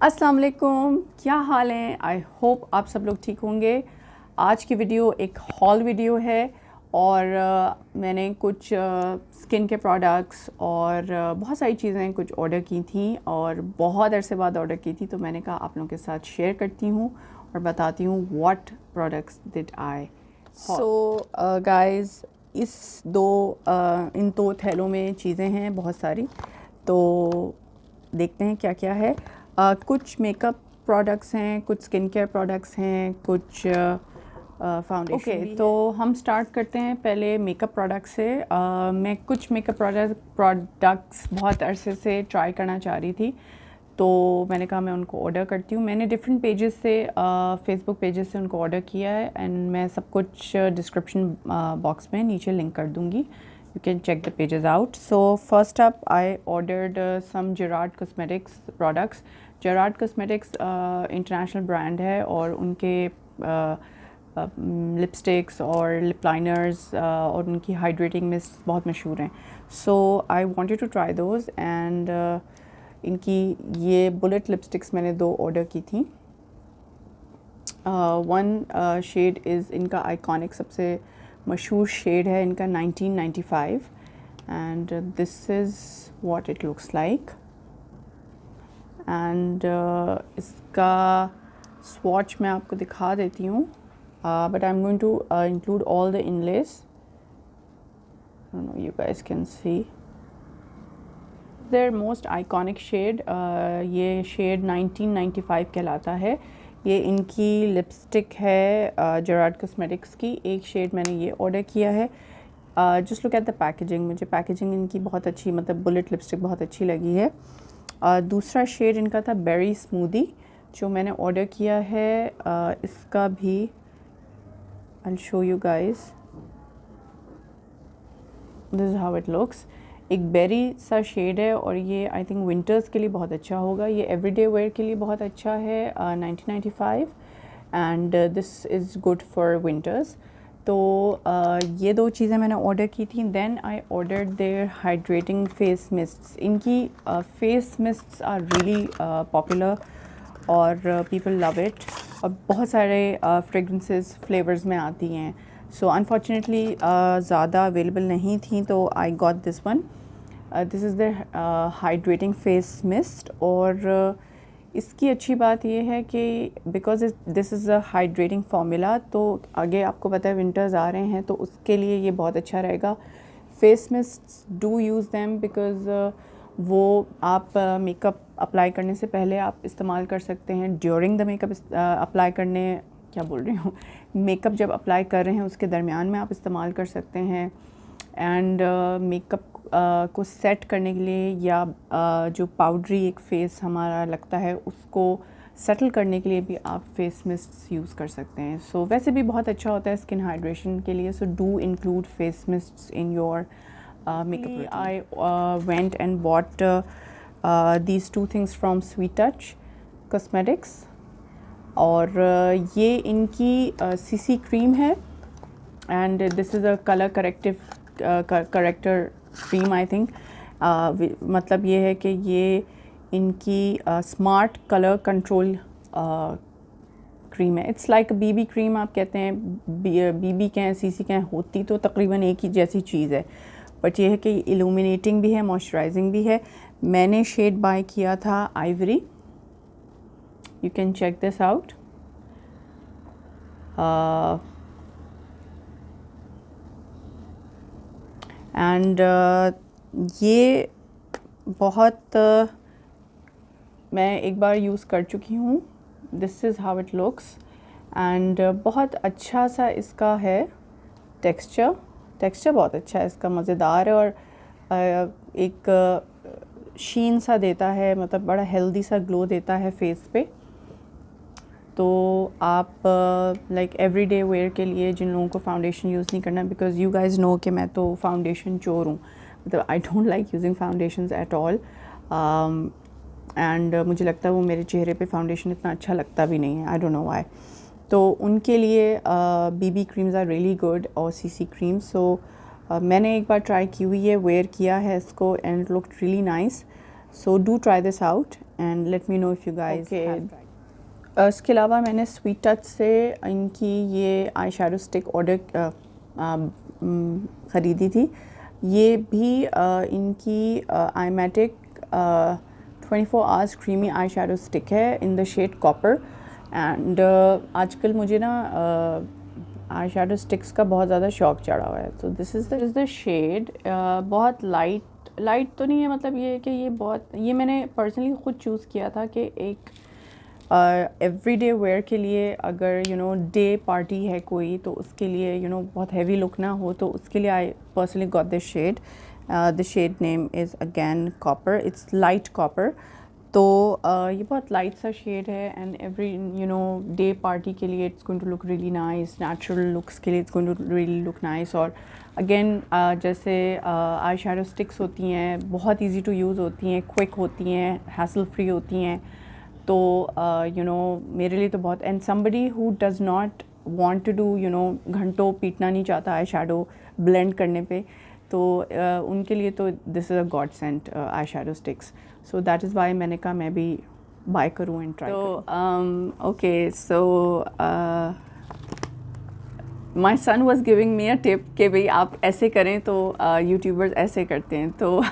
अस्सलाम वालेकुम, क्या हाल है। आई होप आप सब लोग ठीक होंगे। आज की वीडियो एक हॉल वीडियो है और मैंने कुछ स्किन के प्रोडक्ट्स और बहुत सारी चीज़ें कुछ ऑर्डर की थी और बहुत अरसे बाद ऑर्डर की थी, तो मैंने कहा आप लोगों के साथ शेयर करती हूँ और बताती हूँ what products did I. So guys, इन दो थैलों में चीज़ें हैं बहुत सारी, तो देखते हैं क्या क्या है। कुछ मेकअप प्रोडक्ट्स हैं, कुछ स्किन केयर प्रोडक्ट्स हैं, कुछ फाउंडेशन। ओके, तो हम स्टार्ट करते हैं पहले मेकअप प्रोडक्ट्स से। मैं कुछ मेकअप प्रोडक्ट्स बहुत अरसे से ट्राई करना चाह रही थी, तो मैंने कहा मैं उनको ऑर्डर करती हूँ। मैंने डिफरेंट पेजेस से, फेसबुक पेजेस से उनको ऑर्डर किया है एंड मैं सब कुछ डिस्क्रिप्शन बॉक्स में नीचे लिंक कर दूँगी। You can check the pages out. So first up, I ordered some Gerard Cosmetics products. Gerard Cosmetics international brand है और उनके लिपस्टिक्स और लिप लाइनर्स और उनकी हाइड्रेटिंग मिस्ट बहुत मशहूर हैं. So I wanted to try those and इनकी ये बुलेट लिपस्टिक्स मैंने 2 ऑर्डर की थी. वन शेड इज़ इनका आइकॉनिक, सबसे मशहूर शेड है इनका 1995 and this is what it looks like. And इसका स्वॉच मैं आपको दिखा देती हूँ, but I am going to include all the inlays. You guys can see their most iconic shade. ये शेड 1995 कहलाता है. ये इनकी लिपस्टिक है जेराड कॉस्मेटिक्स की. एक शेड मैंने ये ऑर्डर किया है. Just look at the packaging. मुझे पैकेजिंग इनकी बहुत अच्छी, मतलब बुलेट लिपस्टिक बहुत अच्छी लगी है. दूसरा शेड इनका था बेरी स्मूदी, जो मैंने ऑर्डर किया है. इसका भी I will show you guys. This is how it looks. एक बेरी सा शेड है और ये आई थिंक विंटर्स के लिए बहुत अच्छा होगा. ये एवरीडे वेयर के लिए बहुत अच्छा है. 1995 and this is good for winters. तो ये 2 चीज़ें मैंने ऑर्डर की थी. Then I ordered their hydrating face mists. इनकी face mists are really popular और पीपल लव इट और बहुत सारे फ्रेगरेंसेस फ्लेवर्स में आती हैं. सो अनफॉर्चुनेटली ज़्यादा अवेलेबल नहीं थी, तो I got this one. This is the hydrating face mist और इसकी अच्छी बात ये है कि because this is a hydrating formula, तो आगे आपको पता है विंटर्स आ रहे हैं, तो उसके लिए ये बहुत अच्छा रहेगा. Face mists do use them because वो आप मेकअप अप्लाई करने से पहले आप इस्तेमाल कर सकते हैं. ड्यूरिंग द मेकअप अप्लाई करने, क्या बोल रही हूँ, मेकअप जब अप्लाई कर रहे हैं उसके दरमियान में आप इस्तेमाल कर सकते हैं. एंड मेकअप को सेट करने के लिए या जो पाउडरी एक फेस हमारा लगता है उसको सेटल करने के लिए भी आप फेस मिस्ट्स यूज़ कर सकते हैं. सो वैसे भी बहुत अच्छा होता है स्किन हाइड्रेशन के लिए. So do include face mists in your makeup. I went and bought these 2 things from Sweet Touch Cosmetics और ये इनकी CC क्रीम है and this is a colour corrector cream I think. मतलब ये है कि ये इनकी स्मार्ट कलर कंट्रोल क्रीम है. इट्स लाइक BB क्रीम आप कहते हैं, BB कहें CC कहें, होती तो तकरीबन एक ही जैसी चीज़ है, बट ये है कि इल्यूमिनेटिंग भी है, मॉइस्चराइजिंग भी है. मैंने शेड बाय किया था ivory. You can check this out. And ये बहुत मैं एक बार यूज़ कर चुकी हूँ. This is how it looks and बहुत अच्छा सा इसका है टेक्सचर बहुत अच्छा है इसका, मज़ेदार है और एक शीन सा देता है, मतलब बड़ा हेल्दी सा ग्लो देता है फेस पे. तो आप लाइक एवरीडे वेयर के लिए, जिन लोगों को फाउंडेशन यूज़ नहीं करना, बिकॉज यू गाइज नो कि मैं तो फाउंडेशन चोर हूँ, मतलब I don't like using foundations at all. And मुझे लगता है वो मेरे चेहरे पे फाउंडेशन इतना अच्छा लगता भी नहीं है. I don't know why. तो उनके लिए BB creams are really good और CC क्रीम. सो मैंने एक बार ट्राई की हुई है, वेयर किया है इसको and it looked really nice. So do try this out and let me know if you guys. इसके अलावा मैंने स्वीट टच से इनकी ये आई शेडो स्टिक ऑर्डर ख़रीदी थी। ये भी इनकी eyematic 24 hours creamy eye shadow stick है in the shade copper. And आजकल मुझे ना आई शेडो स्टिक्स का बहुत ज़्यादा शौक चढ़ा हुआ है। तो दिस इज़ द शेड। बहुत लाइट तो नहीं है, मतलब ये है कि ये मैंने पर्सनली ख़ुद चूज़ किया था कि एक एवरीडे वेयर के लिए, अगर डे पार्टी है कोई तो उसके लिए बहुत हैवी लुक ना हो, तो उसके लिए I personally got this shade. The shade name is again copper, it's light copper. तो ये बहुत लाइट सा शेड है एंड एवरी डे पार्टी के लिए it's going to look really nice. Natural looks के लिए it's going to really look nice. और अगेन जैसे आई शेडो स्टिक्स होती हैं, बहुत इजी टू यूज़ होती हैं, क्विक होती हैं, हैसल फ्री होती हैं। तो मेरे लिए तो बहुत, and somebody who does not want to do घंटों पीटना नहीं चाहता आई शेडो ब्लेंड करने पे, तो उनके लिए तो this is a god sent eye shadow sticks. So that is why मैंने कहा मैं भी बाय करूँ एंड ट्राई। तो okay, so my son was giving me a tip कि भाई आप ऐसे करें तो यूट्यूबर्स ऐसे करते हैं। तो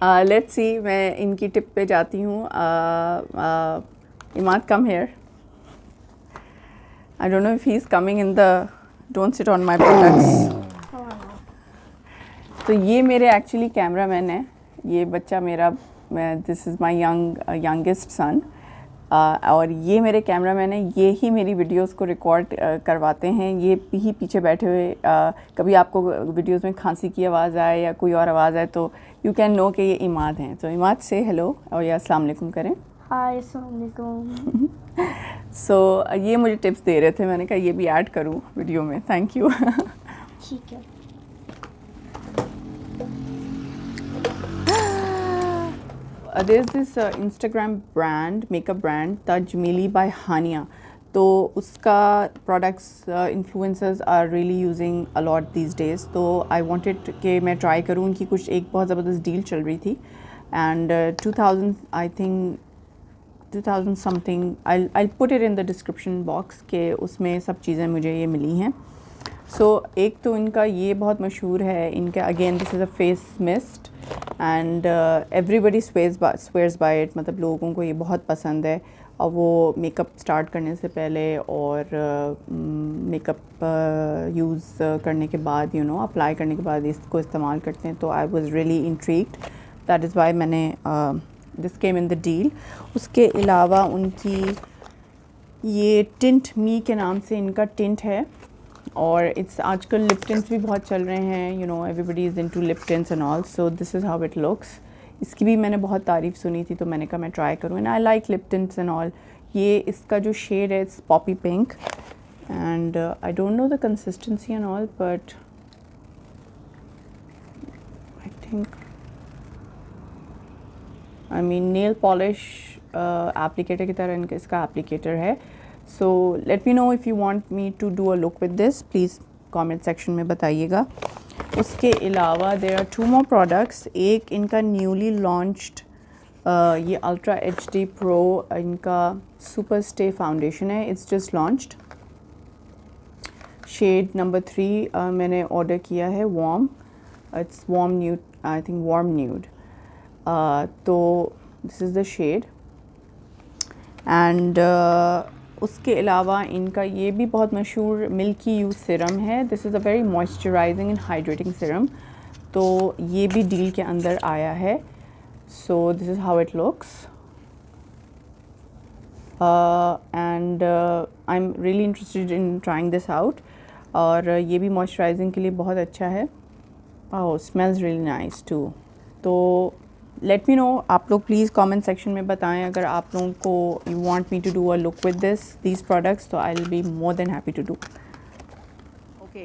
लेट्स सी, मैं इनकी टिप पे जाती हूँ। Imad, come here. I don't know if he is coming in the, don't sit on my products. तो ये मेरे एक्चुअली कैमरा मैन है, ये बच्चा मेरा, this is my youngest son. और ये मेरे कैमरा मैन है, ये ही मेरी वीडियोस को रिकॉर्ड करवाते हैं। ये ही पीछे बैठे हुए, कभी आपको वीडियोस में खांसी की आवाज़ आए या कोई और आवाज़ आए तो यू कैन नो कि ये इमाद हैं। तो इमाद से हेलो और या अस्सलाम वालेकुम करें। हाय, अस्सलाम वालेकुम। सो ये मुझे टिप्स दे रहे थे, मैंने कहा ये भी ऐड करूँ वीडियो में। Thank you. ठीक है। There's this Instagram brand, makeup brand, Tajmili by Hania. तो उसका products influencers are really using a lot these days. तो I wanted कि मैं try करूँ। उनकी कुछ एक बहुत ज़बरदस्त डील चल रही थी and 2000 I think 2000 something, I'll put it in the description box कि उसमें सब चीज़ें मुझे ये मिली हैं। सो एक तो इनका ये बहुत मशहूर है, इनका again this is a face mist and everybody swears by it, मतलब लोगों को ये बहुत पसंद है। और वो मेकअप स्टार्ट करने से पहले और मेकअप यूज़ करने के बाद अप्लाई करने के बाद इसको इस्तेमाल करते हैं। तो I was really intrigued, that is why मैंने this came in the deal. उसके अलावा उनकी ये टिंट मी के नाम से इनका टिंट है, और इट्स आजकल लिप टिंट्स भी बहुत चल रहे हैं, everybody is into lip tints and all. So this is how it looks. इसकी भी मैंने बहुत तारीफ़ सुनी थी तो मैंने कहा मैं ट्राई करूँ, and I like lip tints and all. ये इसका जो शेड है it's poppy pink and I don't know the consistency and all, but I think, I mean nail polish applicator की तरह इसका एप्लीकेटर है। So let me know if you want me to do a look with this, please comment section में बताइएगा। उसके अलावा there are 2 more products. एक इनका न्यूली लॉन्च्ड ये अल्ट्रा HD प्रो इनका सुपर स्टे फाउंडेशन है, it's just launched. Shade number 3 मैंने ऑर्डर किया है, warm, it's warm nude, I think warm nude. तो this is the shade and उसके अलावा इनका ये भी बहुत मशहूर मिल्की यू सिरम है। This is a very moisturising and hydrating Siram, तो ये भी डील के अंदर आया है। So this is how it looks and I am really interested in trying this out. और ये भी मॉइस्चराइजिंग के लिए बहुत अच्छा है। ओह, स्मेल्स रियली नाइस टू। तो लेट मी नो, आप लोग प्लीज़ कमेंट सेक्शन में बताएं अगर आप लोगों को you want me to do a look with these products, तो I will be more than happy to do. Okay,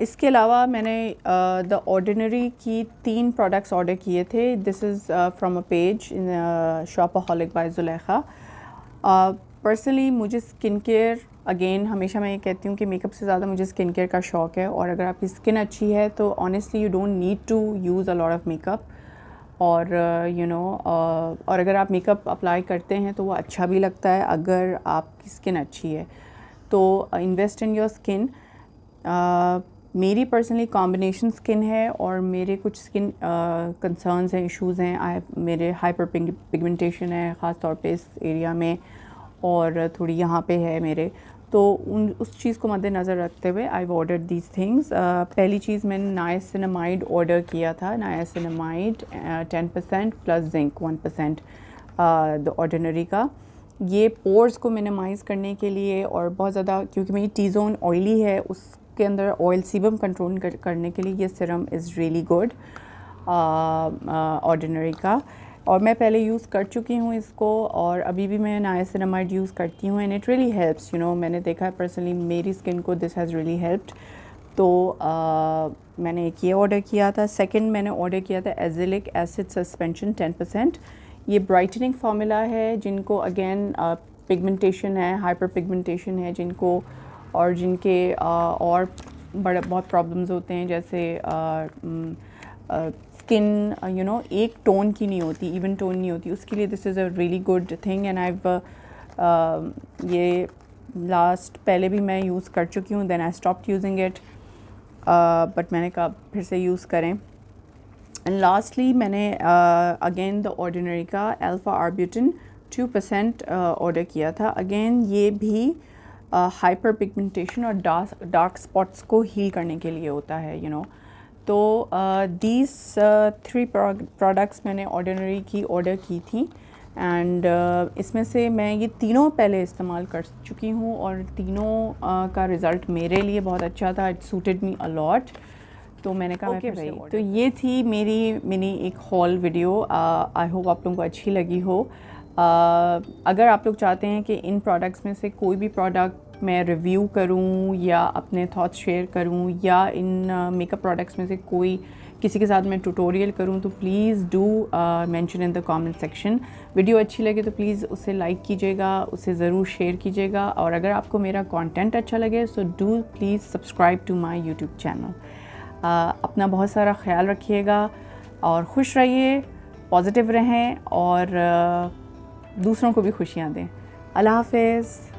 इसके अलावा मैंने द ऑर्डिनरी की 3 प्रोडक्ट्स ऑर्डर किए थे। This is from a page in shopaholic by Zulekha. Personally मुझे skin care, again हमेशा मैं ये कहती हूँ कि मेकअप से ज़्यादा मुझे स्किन केयर का शौक़ है, और अगर आपकी स्किन अच्छी है तो honestly you don't need to use a lot of makeup. और और अगर आप मेकअप अप्लाई करते हैं तो वो अच्छा भी लगता है अगर आपकी स्किन अच्छी है। तो इन्वेस्ट इन योर स्किन। मेरी पर्सनली कॉम्बिनेशन स्किन है और मेरे कुछ स्किन कंसर्न्स हैं, इश्यूज़ हैं। मेरे हाइपर पिगमेंटेशन है ख़ास तौर पे इस एरिया में, और थोड़ी यहाँ पे है मेरे। तो उस चीज़ को मद्देनज़र रखते हुए आई ऑर्डर दीज थिंग्स। पहली चीज़ मैंने नाइसिनामाइड ऑर्डर किया था। Niacinamide 10% plus zinc 1% the ordinary का। ये पोर्स को मिनिमाइज़ करने के लिए, और बहुत ज़्यादा क्योंकि मेरी टी ज़ोन ऑयली है, उसके अंदर ऑयल सीबम कंट्रोल करने के लिए ये serum is really good ordinary का। और मैं पहले यूज़ कर चुकी हूँ इसको, और अभी भी मैं नाइसिनामाइड यूज़ करती हूँ, एंड इट रियली हेल्प्स। मैंने देखा है पर्सनली मेरी स्किन को दिस हैज़ रियली हेल्प्ड। तो मैंने एक ये ऑर्डर किया था। सेकंड मैंने ऑर्डर किया था एज़िलिक एसिड सस्पेंशन 10%। ये ब्राइटनिंग फार्मूला है जिनको अगेन पिगमेंटेशन है, हाइपर पिगमेंटेशन है जिनको, और जिनके और बहुत प्रॉब्लम्स होते हैं, जैसे स्किन एक टोन की नहीं होती, इवन टोन नहीं होती, उसके लिए this is a really good thing. And ये लास्ट पहले भी मैं यूज़ कर चुकी हूँ, then I stopped using it, but मैंने कहा फिर से यूज़ करें। एंड लास्टली मैंने अगेन द ऑर्डिनरी का अल्फ़ा आर्ब्यूटिन 2% ऑर्डर किया था। अगेन ये भी हाइपर पिगमेंटेशन और डार्क स्पॉट्स को हील करने के लिए होता है। तो दीज 3 प्रोडक्ट्स मैंने ऑर्डिनरी की ऑर्डर की थी, एंड इसमें से मैं ये तीनों पहले इस्तेमाल कर चुकी हूँ, और तीनों का रिज़ल्ट मेरे लिए बहुत अच्छा था। It suited me a lot. तो मैंने कहा ओके भाई। तो ये थी मेरी मिनी एक हॉल वीडियो। आई होप आप लोगों को अच्छी लगी हो। अगर आप लोग चाहते हैं कि इन प्रोडक्ट्स में से कोई भी प्रोडक्ट मैं रिव्यू करूं या अपने थॉट्स शेयर करूं, या इन मेकअप प्रोडक्ट्स में से कोई किसी के साथ मैं ट्यूटोरियल करूं, तो please do mention in the comment section. Video अच्छी लगे तो प्लीज़ उसे लाइक कीजिएगा, उसे ज़रूर शेयर कीजिएगा, और अगर आपको मेरा कंटेंट अच्छा लगे so do please subscribe to my YouTube channel. अपना बहुत सारा ख्याल रखिएगा और खुश रहिए, पॉजिटिव रहें, और दूसरों को भी खुशियाँ दें। अल्लाह हाफ़िज़।